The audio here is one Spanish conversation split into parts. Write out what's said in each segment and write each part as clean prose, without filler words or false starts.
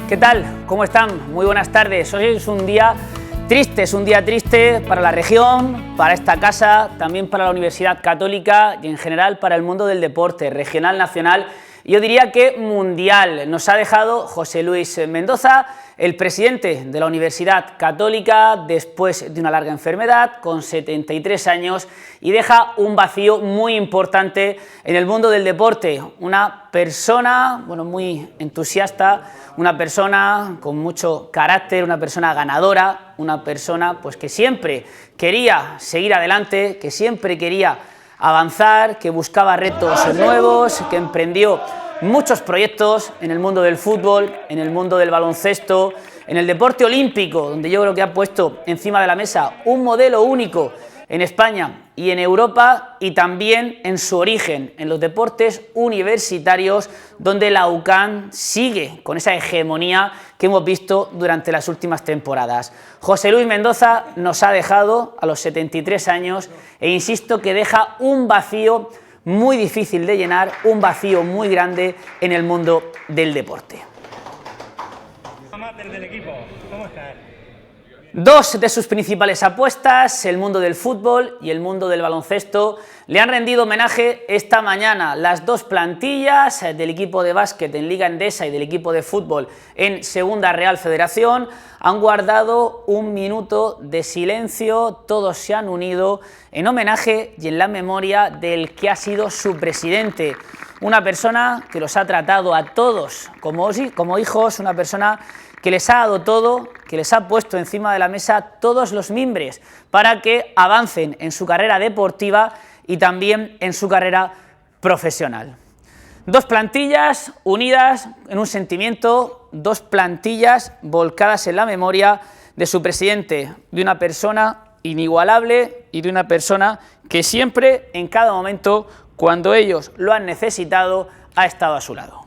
¿Qué tal? ¿Cómo están? Muy buenas tardes. Hoy es un día triste para la región, para esta casa, también para la Universidad Católica y en general para el mundo del deporte, regional, nacional, y yo diría que mundial. Nos ha dejado José Luis Mendoza, el presidente de la Universidad Católica, después de una larga enfermedad, con 73 años, y deja un vacío muy importante en el mundo del deporte. Una persona, muy entusiasta, una persona con mucho carácter, una persona ganadora, una persona que siempre quería seguir adelante, que siempre quería avanzar, que buscaba retos nuevos, que emprendió muchos proyectos en el mundo del fútbol, en el mundo del baloncesto, en el deporte olímpico, donde yo creo que ha puesto encima de la mesa un modelo único en España y en Europa, y también en su origen, en los deportes universitarios, donde la UCAM sigue con esa hegemonía que hemos visto durante las últimas temporadas. José Luis Mendoza nos ha dejado a los 73 años e insisto que deja un vacío muy difícil de llenar, un vacío muy grande en el mundo del deporte. ¿Cómo estás? Dos de sus principales apuestas, el mundo del fútbol y el mundo del baloncesto, le han rendido homenaje esta mañana. Las dos plantillas del equipo de básquet en Liga Endesa y del equipo de fútbol en Segunda Real Federación han guardado un minuto de silencio. Todos se han unido en homenaje y en la memoria del que ha sido su presidente. Una persona que los ha tratado a todos como hijos, una persona que les ha dado todo, que les ha puesto encima de la mesa todos los mimbres para que avancen en su carrera deportiva y también en su carrera profesional. Dos plantillas unidas en un sentimiento, dos plantillas volcadas en la memoria de su presidente, de una persona inigualable y de una persona que siempre, en cada momento, cuando ellos lo han necesitado, ha estado a su lado.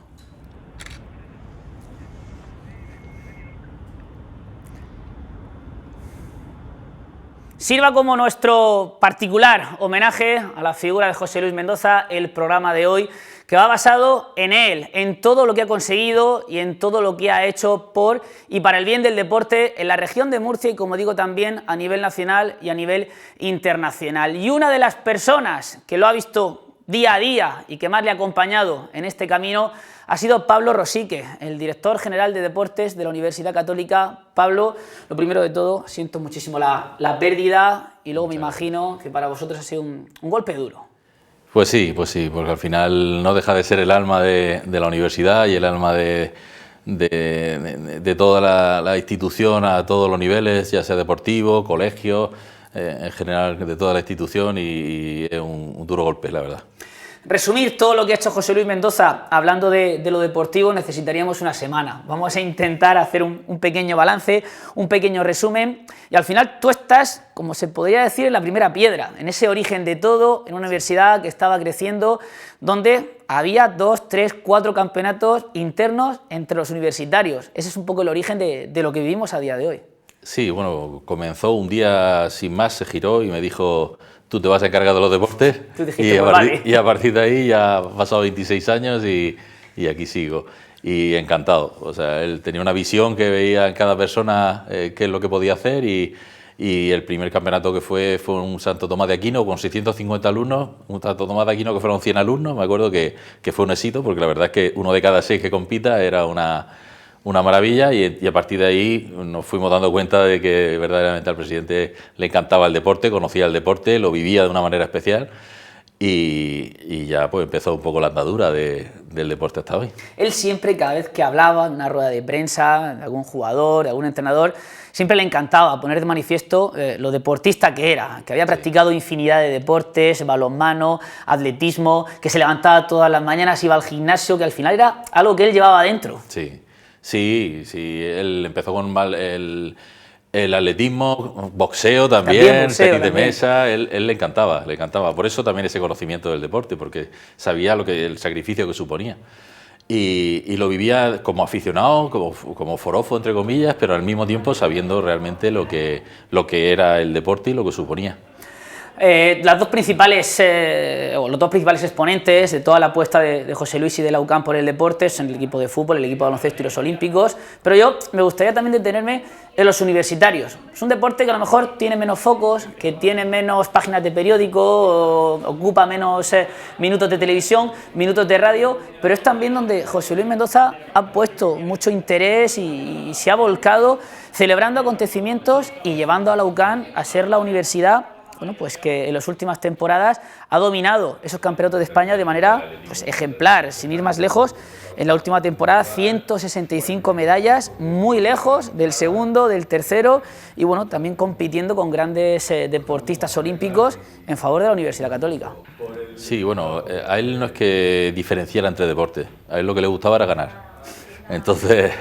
Sirva como nuestro particular homenaje a la figura de José Luis Mendoza el programa de hoy, que va basado en él, en todo lo que ha conseguido y en todo lo que ha hecho por y para el bien del deporte en la región de Murcia y, como digo, también a nivel nacional y a nivel internacional. Y una de las personas que lo ha visto día a día y que más le ha acompañado en este camino ha sido Pablo Rosique, el director general de deportes de la Universidad Católica. Pablo, lo primero de todo, siento muchísimo la pérdida y luego me imagino que para vosotros ha sido un golpe duro. Pues sí, porque al final no deja de ser el alma de la universidad y el alma de toda la institución a todos los niveles, ya sea deportivo, colegio, en general de toda la institución, y es un duro golpe, la verdad. Resumir todo lo que ha hecho José Luis Mendoza hablando de lo deportivo necesitaríamos una semana. Vamos a intentar hacer un pequeño balance, un pequeño resumen, y al final tú estás, como se podría decir, en la primera piedra, en ese origen de todo, en una universidad que estaba creciendo, donde había 2, 3, 4 campeonatos internos entre los universitarios. Ese es un poco el origen de lo que vivimos a día de hoy. Sí, comenzó un día sin más, se giró y me dijo: tú te vas a encargar de los deportes. Y a partir de ahí ya han pasado 26 años y aquí sigo. Y encantado. O sea, él tenía una visión que veía en cada persona qué es lo que podía hacer, y el primer campeonato que fue un Santo Tomás de Aquino con 650 alumnos, un Santo Tomás de Aquino que fueron 100 alumnos. Me acuerdo que fue un éxito, porque la verdad es que uno de cada 6 que compita era una maravilla, y a partir de ahí nos fuimos dando cuenta de que verdaderamente al presidente le encantaba el deporte, conocía el deporte, lo vivía de una manera especial, y ya empezó un poco la andadura del deporte hasta hoy. Él siempre, cada vez que hablaba en una rueda de prensa de algún jugador, de algún entrenador, siempre le encantaba poner de manifiesto lo deportista que era, que había practicado infinidad de deportes, balonmano, atletismo, que se levantaba todas las mañanas, iba al gimnasio, que al final era algo que él llevaba adentro. Sí, él empezó con el atletismo, boxeo también, tenis de mesa. Él le encantaba, por eso también ese conocimiento del deporte, porque sabía el sacrificio que suponía. Y lo vivía como aficionado, como forofo, entre comillas, pero al mismo tiempo sabiendo realmente lo que era el deporte y lo que suponía. Las dos principales, o los dos principales exponentes de toda la apuesta de José Luis y de la UCAM por el deporte son el equipo de fútbol, el equipo de baloncesto y los olímpicos, pero yo me gustaría también detenerme en los universitarios. Es un deporte que a lo mejor tiene menos focos, que tiene menos páginas de periódico, ocupa menos minutos de televisión, minutos de radio, pero es también donde José Luis Mendoza ha puesto mucho interés y se ha volcado celebrando acontecimientos y llevando a la UCAM a ser la universidad, bueno, pues que en las últimas temporadas ha dominado esos campeonatos de España de manera pues, ejemplar. Sin ir más lejos, en la última temporada 165 medallas, muy lejos del segundo, del tercero, y bueno, también compitiendo con grandes deportistas olímpicos en favor de la Universidad Católica. Sí, bueno, a él no es que diferenciara entre deportes, a él lo que le gustaba era ganar. Entonces,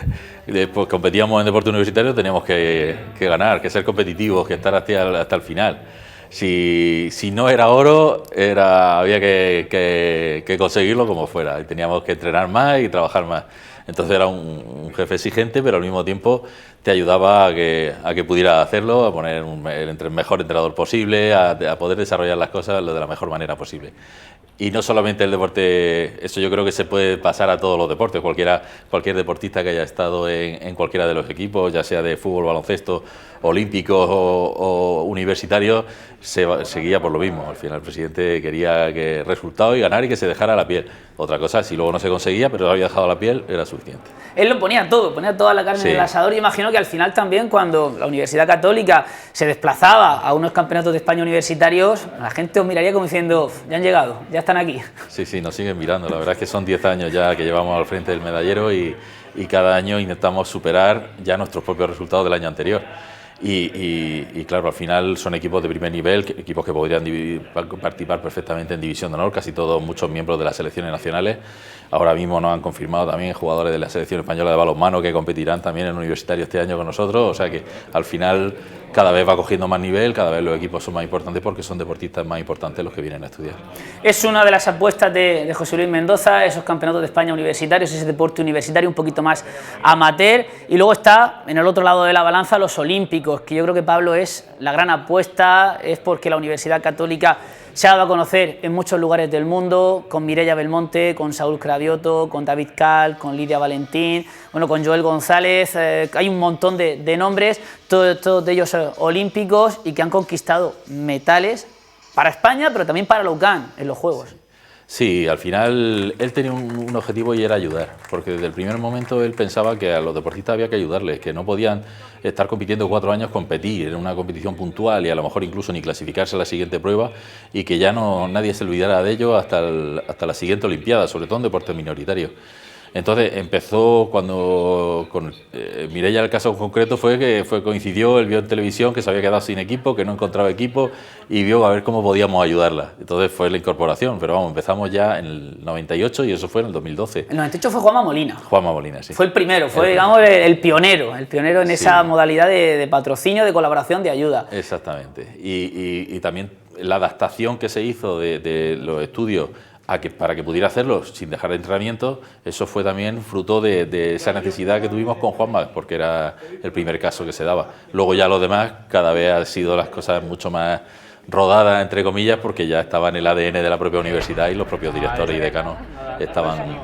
pues competíamos en deporte universitario, teníamos que ganar, que ser competitivos, que estar hasta el final. Si no era oro, había que conseguirlo como fuera. Teníamos que entrenar más y trabajar más. Entonces era un jefe exigente, pero al mismo tiempo te ayudaba a que pudiera hacerlo, a poner el mejor entrenador posible, a poder desarrollar las cosas de la mejor manera posible. Y no solamente el deporte, eso yo creo que se puede pasar a todos los deportes. Cualquier deportista que haya estado en cualquiera de los equipos, ya sea de fútbol, baloncesto, olímpicos o universitarios, se guía por lo mismo. Al final el presidente quería que resultado y ganar y que se dejara la piel. Otra cosa, si luego no se conseguía, pero había dejado la piel, era suficiente. Él lo ponía todo, ponía toda la carne en el asador, y imagino que al final también cuando la Universidad Católica se desplazaba a unos campeonatos de España universitarios, la gente os miraría como diciendo, ya han llegado, ya están aquí. Sí, nos siguen mirando. La verdad es que son 10 años ya que llevamos al frente del medallero y cada año intentamos superar ya nuestros propios resultados del año anterior. Y claro, al final son equipos de primer nivel, equipos que podrían participar perfectamente en División de Honor, casi todos, muchos miembros de las selecciones nacionales. Ahora mismo nos han confirmado también jugadores de la selección española de balonmano que competirán también en universitario este año con nosotros, o sea que al final cada vez va cogiendo más nivel, cada vez los equipos son más importantes porque son deportistas más importantes los que vienen a estudiar. Es una de las apuestas de José Luis Mendoza, esos campeonatos de España universitarios, ese deporte universitario un poquito más amateur, y luego está en el otro lado de la balanza los olímpicos, que yo creo que, Pablo, es la gran apuesta, es porque la Universidad Católica se ha dado a conocer en muchos lugares del mundo, con Mireia Belmonte, con Saúl Cravioto, con David Cal, con Lidia Valentín, bueno, con Joel González, hay un montón de nombres, todos de ellos olímpicos, y que han conquistado metales para España, pero también para la UCAM en los Juegos. Sí, al final él tenía un objetivo y era ayudar, porque desde el primer momento él pensaba que a los deportistas había que ayudarles, que no podían estar compitiendo 4 años, competir en una competición puntual y a lo mejor incluso ni clasificarse a la siguiente prueba, y que ya nadie se olvidara de ello hasta la siguiente Olimpiada, sobre todo en deportes minoritarios. Entonces empezó cuando con Mireia, el caso concreto coincidió, él vio en televisión que se había quedado sin equipo, que no encontraba equipo, y vio a ver cómo podíamos ayudarla. Entonces fue la incorporación, pero vamos, empezamos ya en el 98 y eso fue en el 2012. El 98 fue Juanma Molina. Juanma Molina, sí. Fue el primero, digamos el pionero en esa modalidad de patrocinio, de colaboración, de ayuda. Exactamente. Y también la adaptación que se hizo de los estudios para que pudiera hacerlo sin dejar de entrenamiento, eso fue también fruto de esa necesidad que tuvimos con Juanma, porque era el primer caso que se daba. Luego ya los demás, cada vez han sido las cosas mucho más rodadas, entre comillas, porque ya estaba en el ADN de la propia universidad y los propios directores y decanos estaban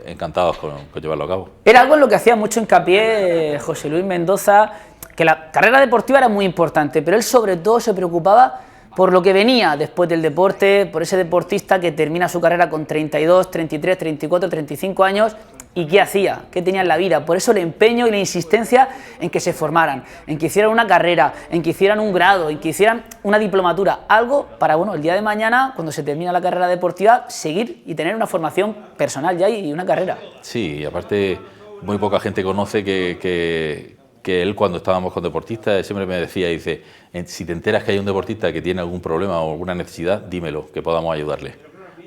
encantados con llevarlo a cabo. Era algo en lo que hacía mucho hincapié José Luis Mendoza, que la carrera deportiva era muy importante, pero él sobre todo se preocupaba por lo que venía después del deporte, por ese deportista que termina su carrera con 32, 33, 34, 35 años, y qué hacía, qué tenía en la vida. Por eso el empeño y la insistencia en que se formaran, en que hicieran una carrera, en que hicieran un grado, en que hicieran una diplomatura, algo para, bueno, el día de mañana, cuando se termina la carrera deportiva, seguir y tener una formación personal ya y una carrera. Sí, y aparte muy poca gente conoce que él, cuando estábamos con deportistas, siempre me decía, dice, si te enteras que hay un deportista que tiene algún problema o alguna necesidad, dímelo, que podamos ayudarle.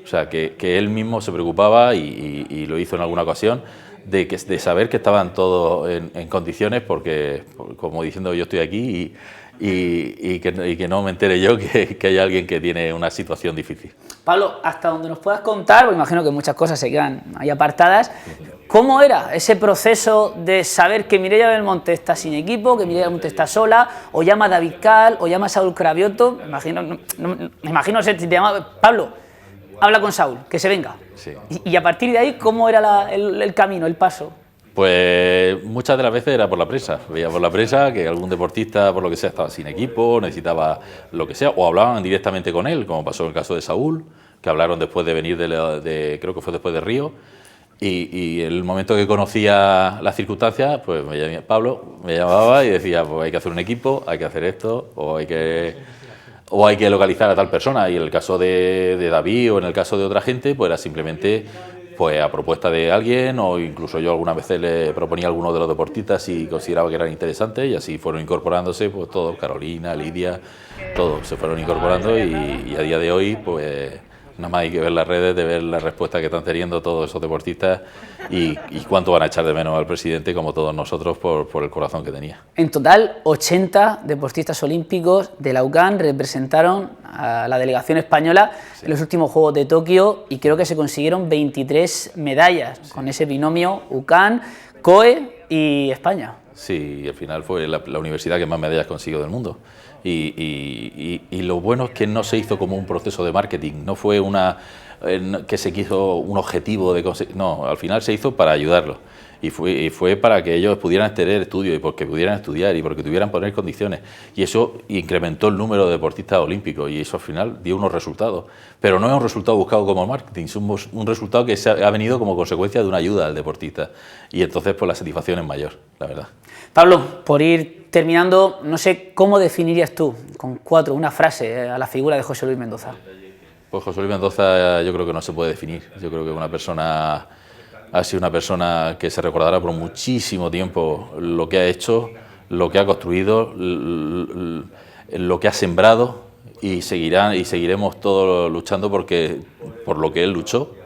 O sea, que él mismo se preocupaba y lo hizo en alguna ocasión de saber que estaban todos en condiciones, porque, como diciendo, yo estoy aquí y que no me entere yo que hay alguien que tiene una situación difícil. Pablo, hasta donde nos puedas contar, porque imagino que muchas cosas se quedan ahí apartadas, ¿cómo era ese proceso de saber que Mireia Belmonte está sin equipo, que Mireia Belmonte está sola, o llama a David Cal, o llama a Saúl Cravioto? Me imagino si te llamaba Pablo, habla con Saúl, que se venga. Sí. Y a partir de ahí, ¿cómo era el camino, el paso? Pues muchas de las veces era por la prensa. Veía por la prensa que algún deportista, por lo que sea, estaba sin equipo, necesitaba lo que sea, o hablaban directamente con él, como pasó en el caso de Saúl, que hablaron después de venir creo que fue después de Río, y el momento que conocía las circunstancias, pues Pablo me llamaba y decía, pues hay que hacer un equipo, hay que hacer esto, o hay que localizar a tal persona. Y en el caso de David o en el caso de otra gente, pues era simplemente pues a propuesta de alguien, o incluso yo algunas veces le proponía a alguno de los deportistas si consideraba que eran interesantes, y así fueron incorporándose pues todos, Carolina, Lidia, todos se fueron incorporando, y a día de hoy pues nada más hay que ver las redes, de ver la respuesta que están teniendo todos esos deportistas y cuánto van a echar de menos al presidente, como todos nosotros, por el corazón que tenía. En total, 80 deportistas olímpicos de la UCAN representaron a la delegación española en los últimos Juegos de Tokio, y creo que se consiguieron 23 medallas con ese binomio UCAN, COE y España. Sí, al final fue la universidad que más medallas consiguió del mundo. Y lo bueno es que no se hizo como un proceso de marketing, no fue que se quiso un objetivo de conseguir, no, al final se hizo para ayudarlos, y fue para que ellos pudieran tener estudios, y porque pudieran estudiar, y porque tuvieran poner condiciones, y eso incrementó el número de deportistas olímpicos, y eso al final dio unos resultados, pero no es un resultado buscado como marketing, es un resultado que ha venido como consecuencia de una ayuda al deportista, y entonces pues la satisfacción es mayor, la verdad. Pablo, por ir terminando, no sé cómo definirías tú, con una frase, a la figura de José Luis Mendoza. Pues José Luis Mendoza yo creo que no se puede definir. Yo creo que ha sido una persona que se recordará por muchísimo tiempo lo que ha hecho, lo que ha construido, lo que ha sembrado, y seguiremos todos luchando por lo que él luchó,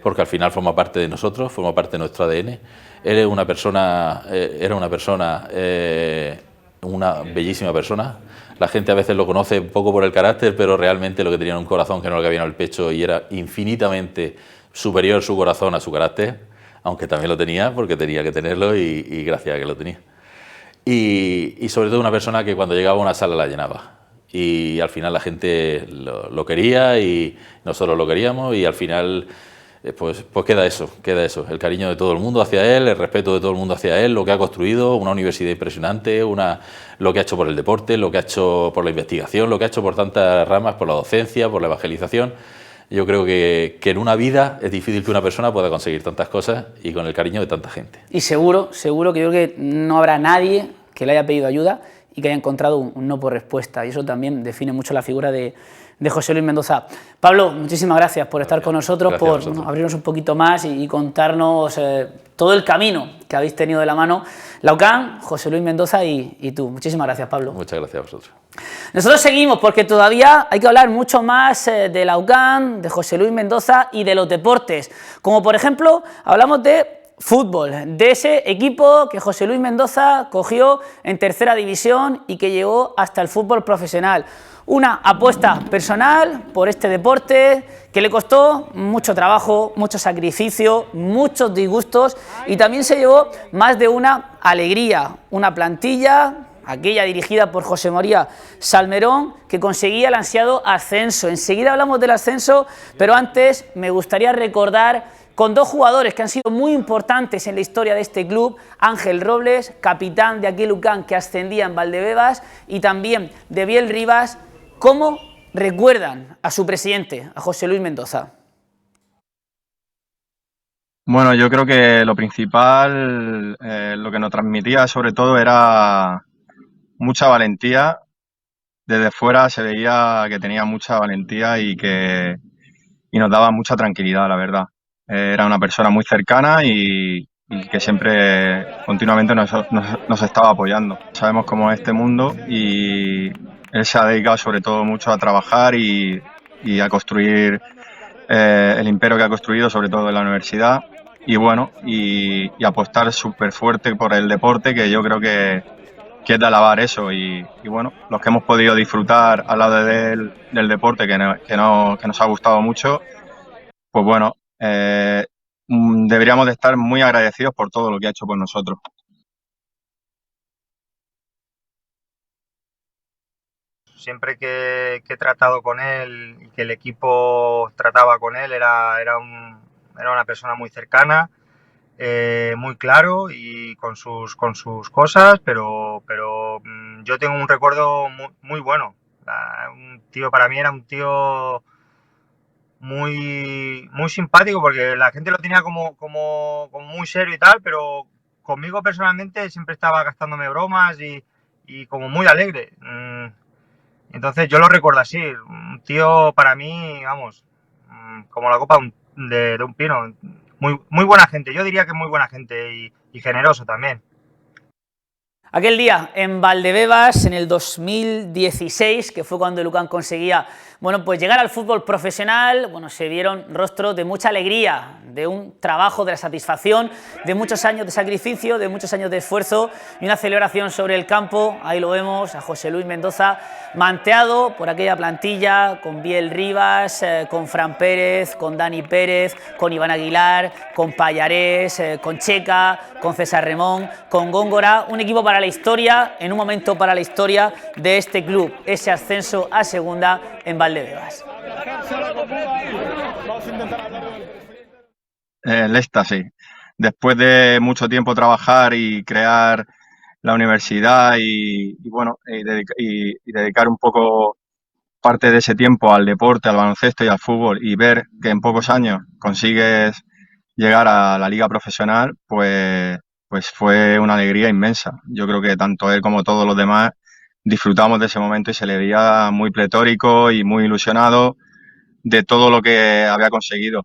porque al final forma parte de nosotros, forma parte de nuestro ADN. Era una bellísima persona. La gente a veces lo conoce un poco por el carácter, pero realmente lo que tenía era un corazón que no le cabía en el pecho, y era infinitamente superior su corazón a su carácter, aunque también lo tenía porque tenía que tenerlo, y gracias a que lo tenía. Y sobre todo una persona que cuando llegaba a una sala la llenaba, y al final la gente lo quería y nosotros lo queríamos, y al final pues queda eso, el cariño de todo el mundo hacia él, el respeto de todo el mundo hacia él, lo que ha construido, una universidad impresionante, lo que ha hecho por el deporte, lo que ha hecho por la investigación, lo que ha hecho por tantas ramas, por la docencia, por la evangelización. Yo creo que en una vida es difícil que una persona pueda conseguir tantas cosas, y con el cariño de tanta gente. Y seguro que yo creo que no habrá nadie que le haya pedido ayuda y que haya encontrado un no por respuesta, y eso también define mucho la figura de José Luis Mendoza. Pablo, muchísimas gracias por estar con nosotros, por abrirnos un poquito más y contarnos todo el camino que habéis tenido de la mano la UCAN, José Luis Mendoza y tú. Muchísimas gracias, Pablo. Muchas gracias a vosotros. Nosotros seguimos, porque todavía hay que hablar mucho más de la UCAN, de José Luis Mendoza y de los deportes, como por ejemplo hablamos de fútbol, de ese equipo que José Luis Mendoza cogió en tercera división y que llegó hasta el fútbol profesional. Una apuesta personal por este deporte que le costó mucho trabajo, mucho sacrificio, muchos disgustos, y también se llevó más de una alegría, una plantilla, aquella dirigida por José María Salmerón, que conseguía el ansiado ascenso. Enseguida hablamos del ascenso, pero antes me gustaría recordar con dos jugadores que han sido muy importantes en la historia de este club: Ángel Robles, capitán de aquel UCAN que ascendía en Valdebebas, y también de Biel Rivas. ¿Cómo recuerdan a su presidente, a José Luis Mendoza? Bueno, yo creo que lo principal, lo que nos transmitía sobre todo, era mucha valentía. Desde fuera se veía que tenía mucha valentía y nos daba mucha tranquilidad, la verdad. Era una persona muy cercana y que siempre, continuamente nos estaba apoyando. Sabemos cómo es este mundo, y él se ha dedicado sobre todo mucho a trabajar y a construir el imperio que ha construido, sobre todo en la universidad. y bueno, y apostar súper fuerte por el deporte, que yo creo que es de alabar eso. Y bueno, los que hemos podido disfrutar al lado del deporte, que nos ha gustado mucho, pues bueno, deberíamos de estar muy agradecidos por todo lo que ha hecho por nosotros. Siempre que he tratado con él y que el equipo trataba con él, era una persona muy cercana, muy claro y con sus cosas, pero yo tengo un recuerdo muy bueno. Un tío, para mí era un tío muy simpático, porque la gente lo tenía como muy serio y tal, pero conmigo personalmente siempre estaba gastándome bromas y como muy alegre. Entonces yo lo recuerdo así, un tío para mí, vamos, como la copa de un pino, muy buena gente, yo diría que muy buena gente y generoso también. Aquel día en Valdebebas, en el 2016, que fue cuando el UCAM conseguía, bueno, pues llegar al fútbol profesional, bueno, se vieron rostros de mucha alegría, de un trabajo, de la satisfacción, de muchos años de sacrificio, de muchos años de esfuerzo y una celebración sobre el campo. Ahí lo vemos a José Luis Mendoza manteado por aquella plantilla con Biel Rivas, con Fran Pérez, con Dani Pérez, con Iván Aguilar, con Pallarés, con Checa, con César Remón, con Góngora, un equipo para la historia, en un momento para la historia de este club, ese ascenso a segunda en Valdebebas. El éxtasis. Después de mucho tiempo trabajar y crear la universidad y dedicar un poco parte de ese tiempo al deporte, al baloncesto y al fútbol, y ver que en pocos años consigues llegar a la liga profesional, pues fue una alegría inmensa. Yo creo que tanto él como todos los demás disfrutamos de ese momento y se le veía muy pletórico y muy ilusionado de todo lo que había conseguido.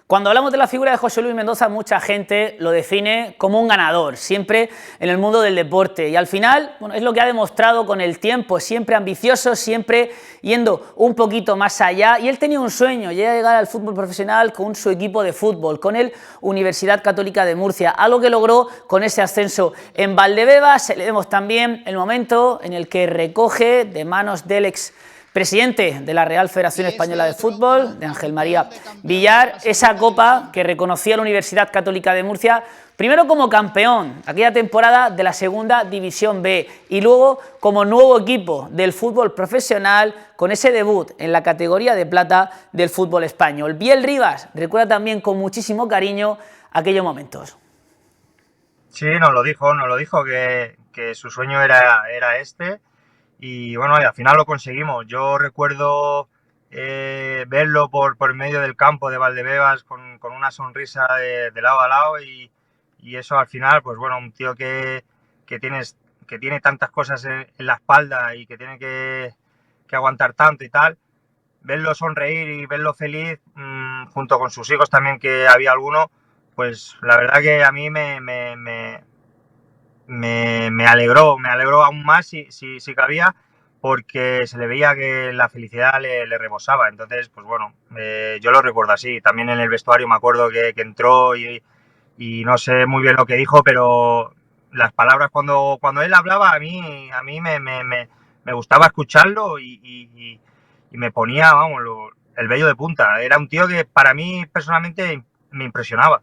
Cuando hablamos de la figura de José Luis Mendoza, mucha gente lo define como un ganador, siempre en el mundo del deporte. Y al final, bueno, es lo que ha demostrado con el tiempo, siempre ambicioso, siempre yendo un poquito más allá. Y él tenía un sueño, llegar al fútbol profesional con su equipo de fútbol, con el Universidad Católica de Murcia, algo que logró con ese ascenso en Valdebebas. Le vemos también el momento en el que recoge de manos del presidente de la Real Federación Española de Fútbol, de Ángel María Villar, esa copa que reconocía la Universidad Católica de Murcia, primero como campeón, aquella temporada de la Segunda División B, y luego como nuevo equipo del fútbol profesional, con ese debut en la categoría de plata del fútbol español. Biel Rivas recuerda también con muchísimo cariño aquellos momentos. Sí, nos lo dijo que su sueño era este. Y bueno, al final lo conseguimos. Yo recuerdo verlo por medio del campo de Valdebebas con una sonrisa de lado a lado y eso al final, pues bueno, un tío que tiene tantas cosas en la espalda y que tiene que aguantar tanto y tal, verlo sonreír y verlo feliz, junto con sus hijos también, que había alguno, pues la verdad que a mí me alegró aún más si cabía, porque se le veía que la felicidad le rebosaba. Entonces, pues bueno, yo lo recuerdo así. También en el vestuario me acuerdo que entró y no sé muy bien lo que dijo, pero las palabras cuando él hablaba a mí me gustaba escucharlo y me ponía, vamos, el vello de punta. Era un tío que para mí personalmente me impresionaba.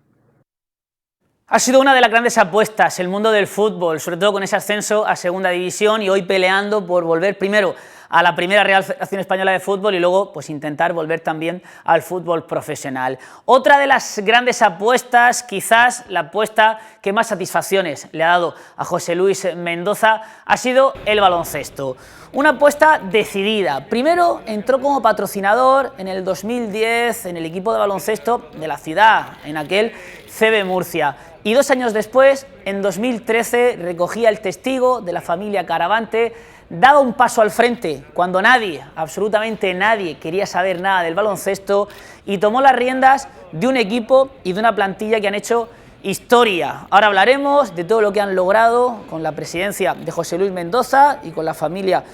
Ha sido una de las grandes apuestas el mundo del fútbol, sobre todo con ese ascenso a Segunda División y hoy peleando por volver primero a la primera Real Federación Española de Fútbol y luego pues intentar volver también al fútbol profesional. Otra de las grandes apuestas, quizás la apuesta que más satisfacciones le ha dado a José Luis Mendoza, ha sido el baloncesto. Una apuesta decidida. Primero entró como patrocinador en el 2010 en el equipo de baloncesto de la ciudad, en aquel CB Murcia. Y 2 años después, en 2013, recogía el testigo de la familia Caravante, daba un paso al frente cuando nadie, absolutamente nadie, quería saber nada del baloncesto y tomó las riendas de un equipo y de una plantilla que han hecho historia. Ahora hablaremos de todo lo que han logrado con la presidencia de José Luis Mendoza y con la familia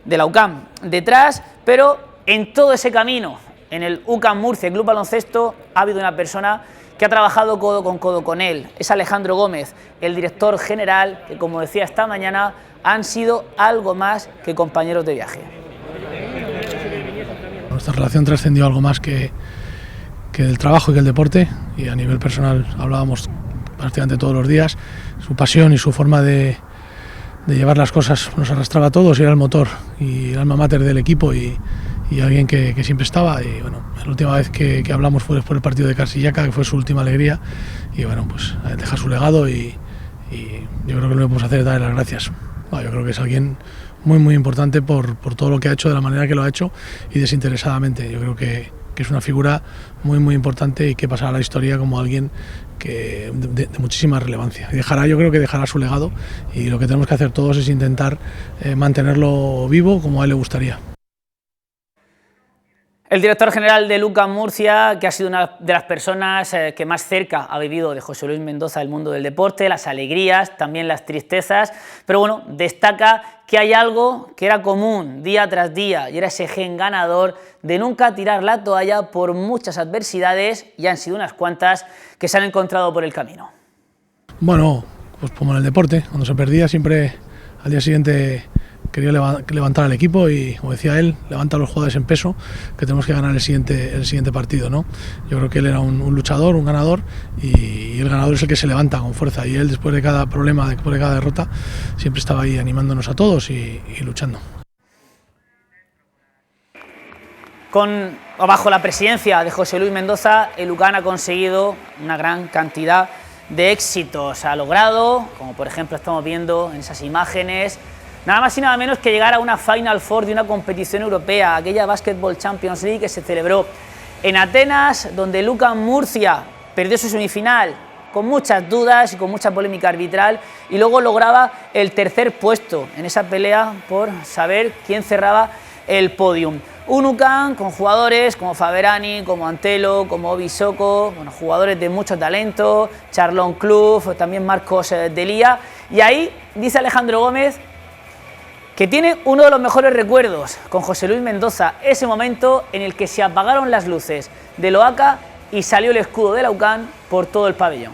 de la UCAM detrás, pero en todo ese camino, en el UCAM Murcia Club Baloncesto, ha habido una persona que ha trabajado codo con él. Es Alejandro Gómez, el director general, que como decía esta mañana, han sido algo más que compañeros de viaje. Nuestra relación trascendió algo más que el trabajo y que el deporte, y a nivel personal hablábamos prácticamente todos los días. Su pasión y su forma de llevar las cosas nos arrastraba a todos y era el motor y el alma mater del equipo y alguien que siempre estaba. Y bueno, la última vez que hablamos fue después del partido de Castilla-Ca, que fue su última alegría, y bueno, pues dejar su legado y yo creo que lo que podemos hacer es darle las gracias. Bueno, yo creo que es alguien muy importante por todo lo que ha hecho, de la manera que lo ha hecho y desinteresadamente. Yo creo que es una figura muy importante y que pasará a la historia como alguien de muchísima relevancia. Y yo creo que dejará su legado, y lo que tenemos que hacer todos es intentar mantenerlo vivo como a él le gustaría. El director general de UCAM Murcia, que ha sido una de las personas que más cerca ha vivido de José Luis Mendoza el mundo del deporte, las alegrías, también las tristezas, pero bueno, destaca que hay algo que era común día tras día y era ese gen ganador de nunca tirar la toalla por muchas adversidades, y han sido unas cuantas que se han encontrado por el camino. Bueno, pues como en el deporte, cuando se perdía siempre al día siguiente quería levantar al equipo y, como decía él, levanta a los jugadores en peso, que tenemos que ganar el siguiente partido, ¿no? Yo creo que él era un luchador, un ganador, y el ganador es el que se levanta con fuerza, y él, después de cada problema, después de cada derrota, siempre estaba ahí animándonos a todos y luchando. Bajo la presidencia de José Luis Mendoza, el UCAM ha conseguido una gran cantidad de éxitos. Ha logrado, como por ejemplo estamos viendo en esas imágenes, nada más y nada menos que llegar a una Final Four de una competición europea, aquella Basketball Champions League que se celebró en Atenas, donde el UCAM Murcia perdió su semifinal con muchas dudas y con mucha polémica arbitral, y luego lograba el tercer puesto en esa pelea por saber quién cerraba el podium. Un UCAM con jugadores como Faberani, como Antelo, como Obisoko, bueno, jugadores de mucho talento, Charlon Club, también Marcos Delía, y ahí dice Alejandro Gómez que tiene uno de los mejores recuerdos con José Luis Mendoza, ese momento en el que se apagaron las luces del OACA y salió el escudo de la UCAM por todo el pabellón.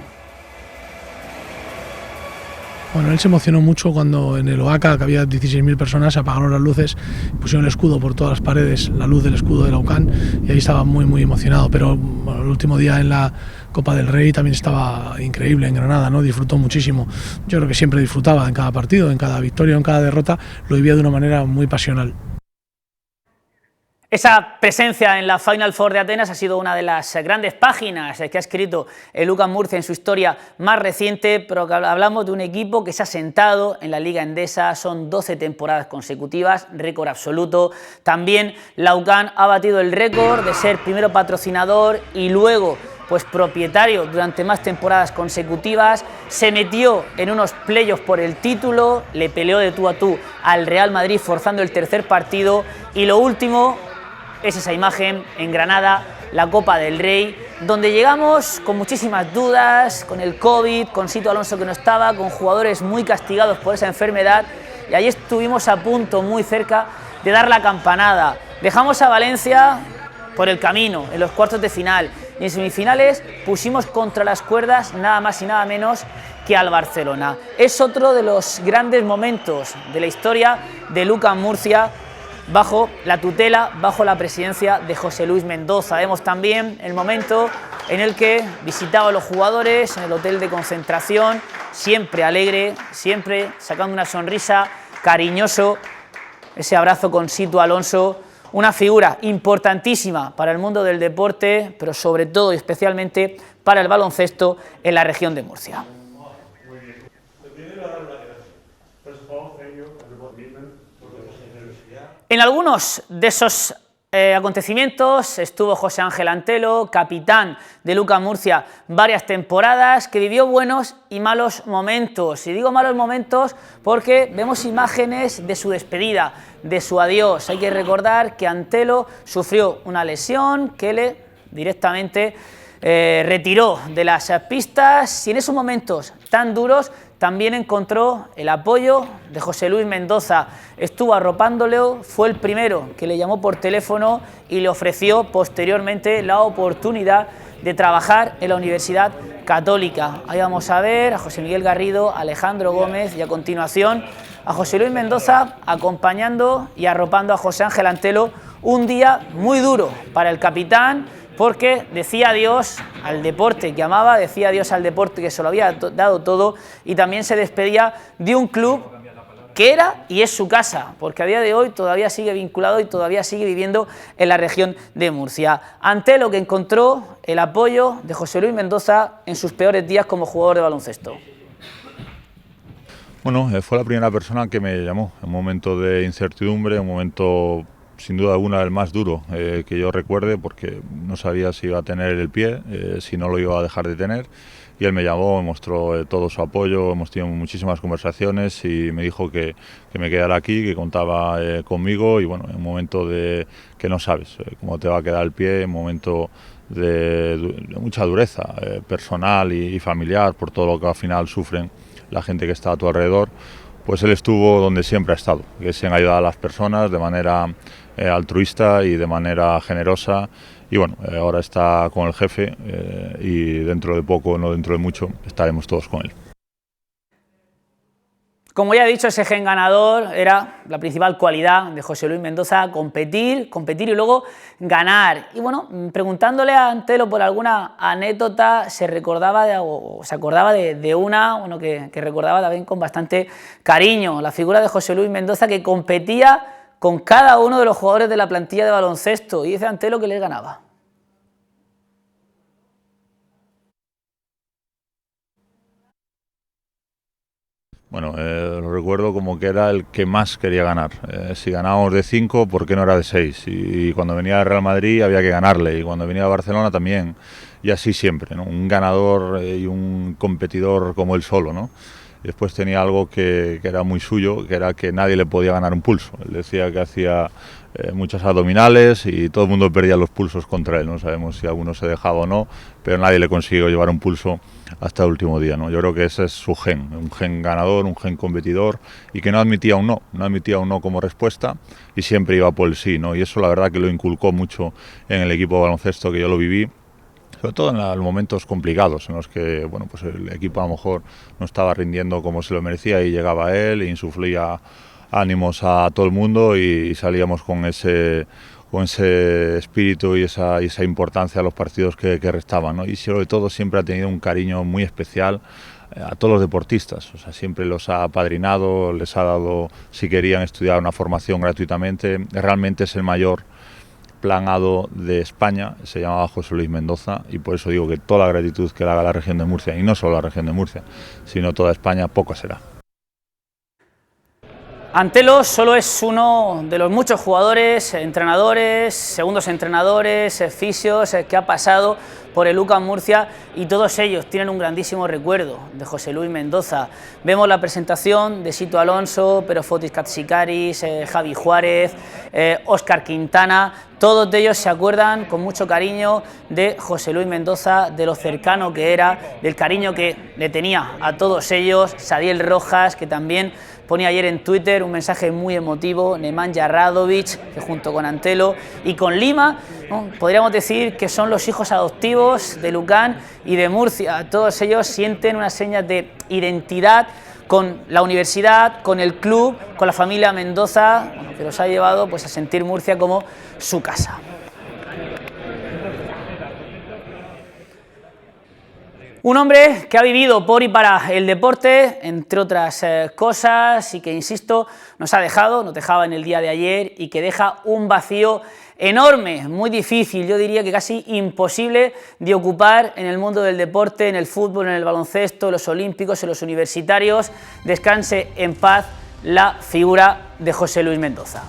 Bueno, él se emocionó mucho cuando en el OACA, que había 16.000 personas, se apagaron las luces, pusieron el escudo por todas las paredes, la luz del escudo de la UCAM, y ahí estaba muy emocionado. Pero bueno, el último día en la Copa del Rey también estaba increíble en Granada, ¿no? Disfrutó muchísimo. Yo creo que siempre disfrutaba en cada partido, en cada victoria, en cada derrota, lo vivía de una manera muy pasional. Esa presencia en la Final Four de Atenas ha sido una de las grandes páginas que ha escrito el UCAM Murcia en su historia más reciente, pero que hablamos de un equipo que se ha sentado en la Liga Endesa, son 12 temporadas consecutivas, récord absoluto. También la UCAM ha batido el récord de ser primero patrocinador y luego pues propietario durante más temporadas consecutivas. Se metió en unos playoffs por el título, le peleó de tú a tú al Real Madrid forzando el tercer partido, y lo último es esa imagen en Granada, la Copa del Rey, donde llegamos con muchísimas dudas, con el COVID, con Sito Alonso que no estaba, con jugadores muy castigados por esa enfermedad, y ahí estuvimos a punto, muy cerca, de dar la campanada. Dejamos a Valencia por el camino en los cuartos de final, y en semifinales pusimos contra las cuerdas nada más y nada menos que al Barcelona. Es otro de los grandes momentos de la historia del UCAM Murcia, bajo la tutela, bajo la presidencia de José Luis Mendoza. Vemos también el momento en el que visitaba a los jugadores en el hotel de concentración, siempre alegre, siempre sacando una sonrisa, cariñoso, ese abrazo con Sito Alonso, una figura importantísima para el mundo del deporte, pero sobre todo y especialmente para el baloncesto en la región de Murcia. En algunos de esos acontecimientos estuvo José Ángel Antelo, capitán de UCAM Murcia varias temporadas, que vivió buenos y malos momentos. Y digo malos momentos porque vemos imágenes de su despedida, de su adiós. Hay que recordar que Antelo sufrió una lesión que le directamente retiró de las pistas, y en esos momentos tan duros también encontró el apoyo de José Luis Mendoza. Estuvo arropándolo, fue el primero que le llamó por teléfono y le ofreció posteriormente la oportunidad de trabajar en la Universidad Católica. Ahí vamos a ver a José Miguel Garrido, a Alejandro Gómez y a continuación a José Luis Mendoza acompañando y arropando a José Ángel Antelo. Un día muy duro para el capitán, porque decía adiós al deporte que amaba, decía adiós al deporte que se lo había dado todo y también se despedía de un club que era y es su casa, porque a día de hoy todavía sigue vinculado y todavía sigue viviendo en la región de Murcia. Antelo, que encontró el apoyo de José Luis Mendoza en sus peores días como jugador de baloncesto. Bueno, fue la primera persona que me llamó en un momento de incertidumbre, un momento sin duda alguna el más duro que yo recuerde, porque no sabía si iba a tener el pie, si no lo iba a dejar de tener, y él me llamó, me mostró todo su apoyo, hemos tenido muchísimas conversaciones y me dijo que me quedara aquí, que contaba conmigo, y bueno, en un momento de que no sabes cómo te va a quedar el pie, en un momento de mucha dureza personal y familiar por todo lo que al final sufren la gente que está a tu alrededor, pues él estuvo donde siempre ha estado, que es en ayudar a las personas de manera altruista y de manera generosa, y bueno, ahora está con el jefe y dentro de poco, no dentro de mucho, estaremos todos con él. Como ya he dicho, ese gen ganador era la principal cualidad de José Luis Mendoza, competir y luego ganar. Y bueno, preguntándole a Antelo por alguna anécdota, se acordaba de una bueno, que recordaba también con bastante cariño, la figura de José Luis Mendoza, que competía con cada uno de los jugadores de la plantilla de baloncesto, y dice Antelo que les ganaba. Bueno, lo recuerdo como que era el que más quería ganar. Si ganábamos de 5, ¿por qué no era de 6? Y cuando venía al Real Madrid había que ganarle, y cuando venía a Barcelona también, y así siempre, ¿no? Un ganador y un competidor como él solo, ¿no? Y después tenía algo que era muy suyo, que era que nadie le podía ganar un pulso. Él decía que hacía muchas abdominales y todo el mundo perdía los pulsos contra él. No sabemos si alguno se dejaba o no, pero nadie le consiguió llevar un pulso hasta el último día, ¿no? Yo creo que ese es su gen, un gen ganador, un gen competidor, y que no admitía un no como respuesta, y siempre iba por el sí, ¿no? Y eso la verdad que lo inculcó mucho en el equipo de baloncesto, que yo lo viví, sobre todo en los momentos complicados en los que bueno, pues el equipo a lo mejor no estaba rindiendo como se lo merecía, y llegaba él e insuflía ánimos a todo el mundo, y salíamos con ese espíritu y esa importancia a los partidos que restaban, ¿no? Y sobre todo siempre ha tenido un cariño muy especial a todos los deportistas, o sea, siempre los ha apadrinado, les ha dado, si querían estudiar, una formación gratuitamente. Realmente es el mayor planado de España, se llamaba José Luis Mendoza, y por eso digo que toda la gratitud que le haga la región de Murcia, y no solo la región de Murcia, sino toda España, poco será. Antelo solo es uno de los muchos jugadores, entrenadores, segundos entrenadores, fisios que ha pasado por el UCAM Murcia, y todos ellos tienen un grandísimo recuerdo de José Luis Mendoza. Vemos la presentación de Sito Alonso, Perofotis Katsikaris, Javi Juárez, Óscar Quintana. Todos de ellos se acuerdan con mucho cariño de José Luis Mendoza, de lo cercano que era, del cariño que le tenía a todos ellos. Sadiel Rojas, que también ponía ayer en Twitter un mensaje muy emotivo, Nemanja Radovic, que junto con Antelo y con Lima, ¿no?, podríamos decir que son los hijos adoptivos de Lucan y de Murcia. Todos ellos sienten unas señas de identidad con la universidad, con el club, con la familia Mendoza, bueno, que los ha llevado pues a sentir Murcia como su casa. Un hombre que ha vivido por y para el deporte, entre otras cosas, y que, insisto, nos dejaba en el día de ayer, y que deja un vacío enorme, muy difícil, yo diría que casi imposible de ocupar en el mundo del deporte, en el fútbol, en el baloncesto, en los olímpicos, en los universitarios. Descanse en paz la figura de José Luis Mendoza.